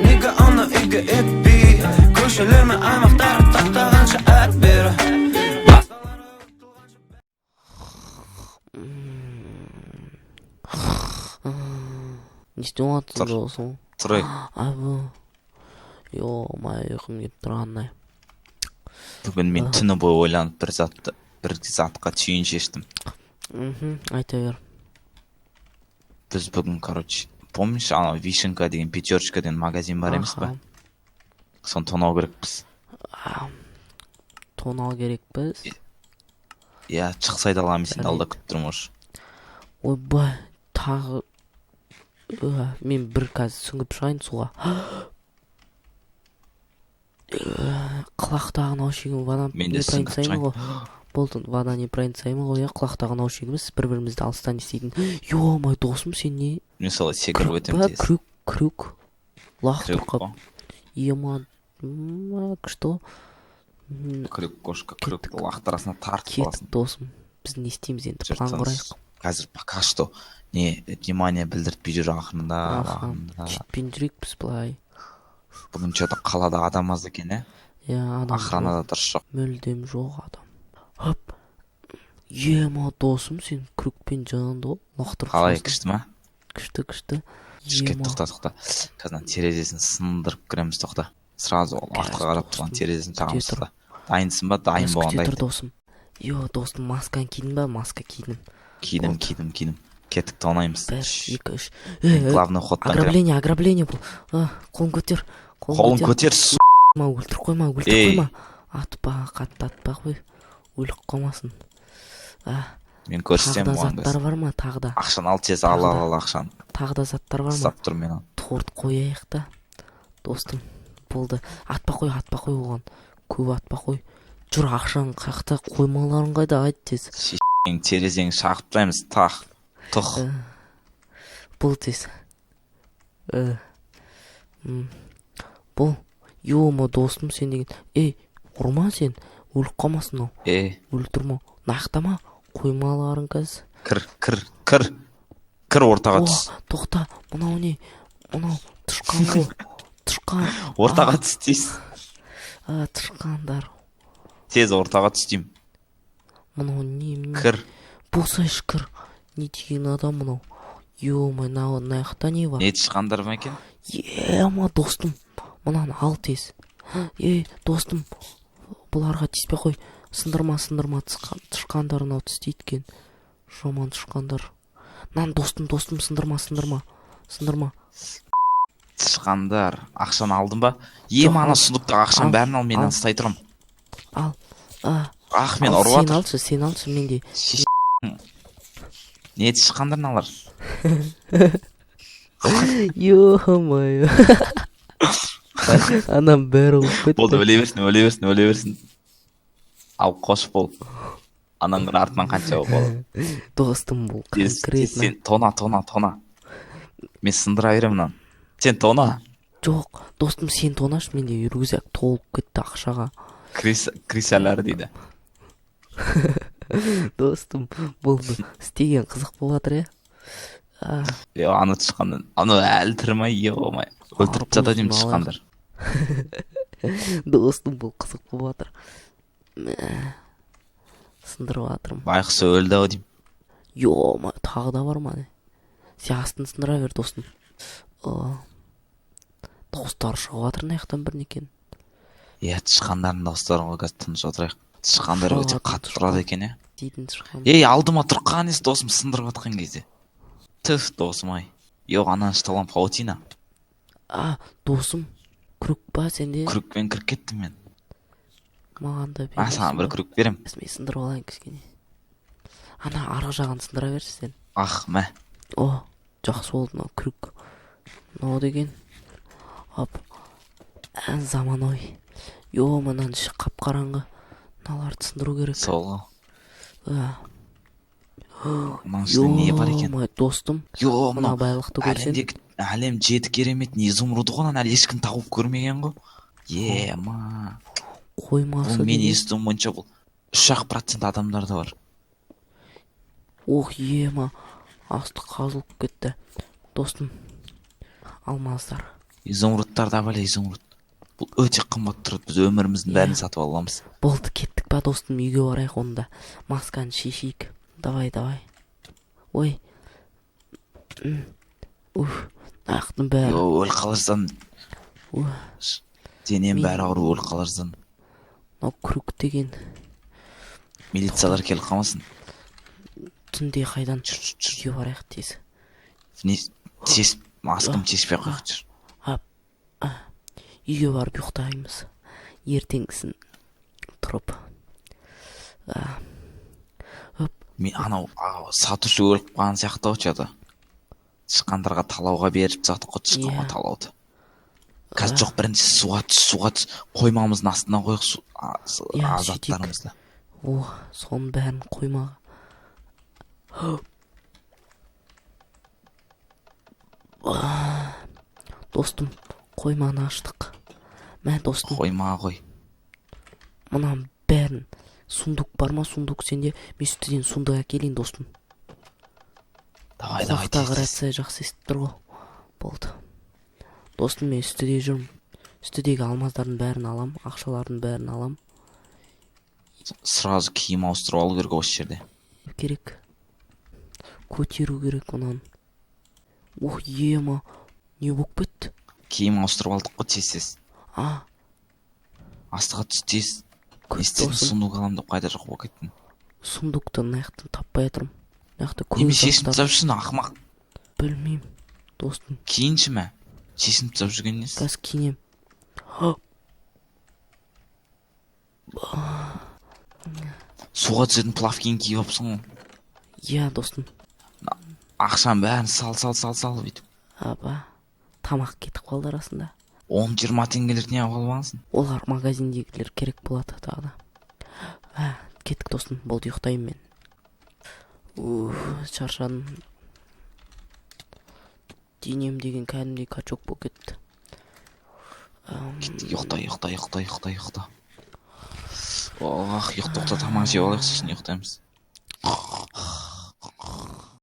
Nigga ана үйге етпей көшелермен аймақтар тақтағанша әт бері Не істеп жатсың досың? Тұрай. Абы. Ё-моё, ұйқым келіп тұрғандай. Бүгін мен түні бойы ойланып бір затқа түйін шештім. Айта бер. Біз бүгін, короче, помнишь, ана Вишенка деген пятерочка деген магазин бар емес па? Соны тонау керекпіз. Тонау керекпіз? Иә, шықсайды аламын, сен алда күтіп тұрмын уже. Ойбай, тағы... Мен бір қазір сүңгіп шығайын суға. Құлақтағы наушнигім вода непроницаемый ғой. Болды, вода непроницаемый ғой, құлақтағы наушнигіміз бір-бірімізді алыстан естейтін. Ё-май, досым, сен не? Мен солай секіріп өтем тез. Крюк. Лақ тұрқап. Ема, что? Крюк, кошка, крюк, лақтарасына тартып аласың. Кеттік, досым. Біз не істейміз енді, план құрайық. Қазір пока что внимание білдіртпей жүр ақырында. Жетпен жүрек біз былай. Бүгін что-то қалада адам аз екен, е? Иә, адам жоқ. Охранада дұрыс жоқ. Мүлдем жоқ адам. Хоп. Ема, досым, сен крюкпен жанды ғой. Қалай, күшті ма? Күшті. Шүкет, тоқта. Қазір терезесін сындырып кіреміз, тоқта. Сразу артқа қарап тұрған терезесін жағамыз, тоқта. Дайынсың ба? Дайын болғандай. Күте тұр, досым. Йо, достым, масканы кидің ба? Маска кидім. Кидім. Кеттік тонаймыз. 1, 2, 3. Главный ходтан керем. Ограбление бұл. Қолын көтер. Қолын көтер, с***. Өлтір қойма. Атпа, қатты атпа қой. Өлік қалмасын. Мен көрсетем оған. Тағы да заттар бар ма? Тағы да. Ақшаны ал тез, ал ақшаны. Тағы да заттар бар ма? Стап тұр мен ал. Торт қояйық та. Достым, болды. Атпа қой оған. Көп атпа қой. Жүр, ақшаның қақта қоймаларын қайда, айт тез. Терезең шағыптаймыз, тұқ. Бұл тез. Бұл. Ё-ма, достым, сен деген. Ұрма сен. Өлік қалмасын ау. Өлтірма. Нақтама. Қоймаларын қазір. Кір ортаға түс. Тоқта, мұнау не? Мұнау тұшқан ғой. Тұшқан. Ортаға түс дейсіз. Тұшқандар. Тез ортаға түстейм. Мұнау не? Кір. Болса шүкір. Не деген адам мұнау? Ё-май, наяқта не бар? Не тышқандар ма екен? Ема, достым. Мұнаны ал тез. Достым. Бұларға тиіспе қой. Сындырма. Тышқандар нау тістейді кен. Жаман тышқандар. Достым, сындырма. Тышқандар. Ақшаны алдың ба? Ана сұлықтағы ақшаны бәрін ал, мен ұстай тұрым. Ал. Мен ұрып атыр. Сен алшы, менде. Не тышқандарын алар? Ё-май. Анам бәрі ұлып кетті. Болды, өле берсін. Ал қош бол. Анаңғыр артынан қанша бол. Достым бұл конкретно. Сен тона. Мен сындыра беремін. Сен тона. Жоқ, достым, сен тонаш, менде рюкзак толып кетті ақшаға. Крисалар дейді. Достым, болды. Істеген қызық болатыр, Аны тышқандар. Аны әлі тірмай, ой, өлтіріп жата дейм тышқандар. Достым, бұл қызық болатыр. Сындырып атырым. Байқұс өлді ау дейм. Ё-май, тағы да бар ма? Сен астын сындыра бер, достым. Достар шығып атыр наяқтан бірнекен. Тышқандардың достары ғой, қазір тыныш отырайық. Тышқандар өте қатты тұрады екен, дейтін тышқан. Алдыма тұрқан ес, досым, сындырып атқан кезде. Түф, досым ай. Анан шталан паутина. Досым, крюк ба сенде? Крюкпен кіріп кеттім мен. Маған да бересің. Саған бір крюк берем. Мен сындырып алайын кішкене. Ана арғы жағын сындыра берші сен. Мә. Жақсы болды, мынау крюк. Мынау деген. Заманой. Мынаны іші қап-қараңғы. Мыналарды сындыру керек. Сол. Мұның ішінде не бар екен? Достым. Мына байлықты көрсен. Әлем жеті керемет не изумруды ғонан әлі ешкін тауып көрмеген ғой. Қоймасы. Мен естуім бойынша бұл 3% адамдарда бар. Асты қазылып кетті. Достым. алмаздар. Изумрудтар да бәле, изумруд. Бұл өте қымбат тұрады, біз өміріміздің бәрін сатып аламыз. Болды, кеттік ба достым, үйге барайық онда. Масканы шешейік. Давай. Ой. Аяқтың бәрі. Өл қаларсан. Денем бәрі ауыру, өл қаларсан. Мынау күрік деген. Милициялар келіп қалмасын. Түнде қайдан? Жүр. Үйге барайық тез. Маскам теспей қойық жүр. Үйге барып ұйықтаймыз. Ертеңгісін тұрып. Мен анау сатушы өліп қалған сияқты очады. Тышқандарға талауға беріп заты қот тышқанға талауды. Қазір жоқ, бірінші суға түс. Қоймамыздың астына қойық азаттарымызды. Соның бәрін қоймаға. Достым, қойманы аштық. Мә, достым. Қоймаға қой. Мұнан бәрін. Сундук бар ма, сундук сенде? Мен үстіден сундук әкелейін, достым. Давай, Құлақтағы рация жақсы естіп тұр ғой. Болды. Достым, мен үстіде жүрмін. Үстідегі алмаздардың бәрін алам, ақшалардың бәрін алам. Сразу киім ауыстырып алу керек осы жерде. Керек. Көтеру керек мұнан. Ема, не болып кетті? Киім ауыстырып алдық қой, тез. Астыға түс тез. Естен сундук алам деп қайда жоқ болып кеттің. Сундукты наяқтан таппай жатырмын. Неме шешініп тастап жүрсің, ақымақ. Білмеймін, достым. Киінші ме? Шешініп тастап жүрген несі? Қазір киінем. Суға түсетін плавкиін киіп алыпсың ғой. Иә, достым. Ақшам бәрін сал бүйтіп. Тамақ кетіп қалды арасында. 10-20 теңгелер не алып алғансың? Олар магазиндегілер керек болады тағы да. Кеттік, достым, болды, ұйықтаймын мен. Шаршадым. Денем деген кәдімдей качок болып кетті. Ұйықта. Ұйықта, тамақ жеп алайық, сосын ұйықтаймыз.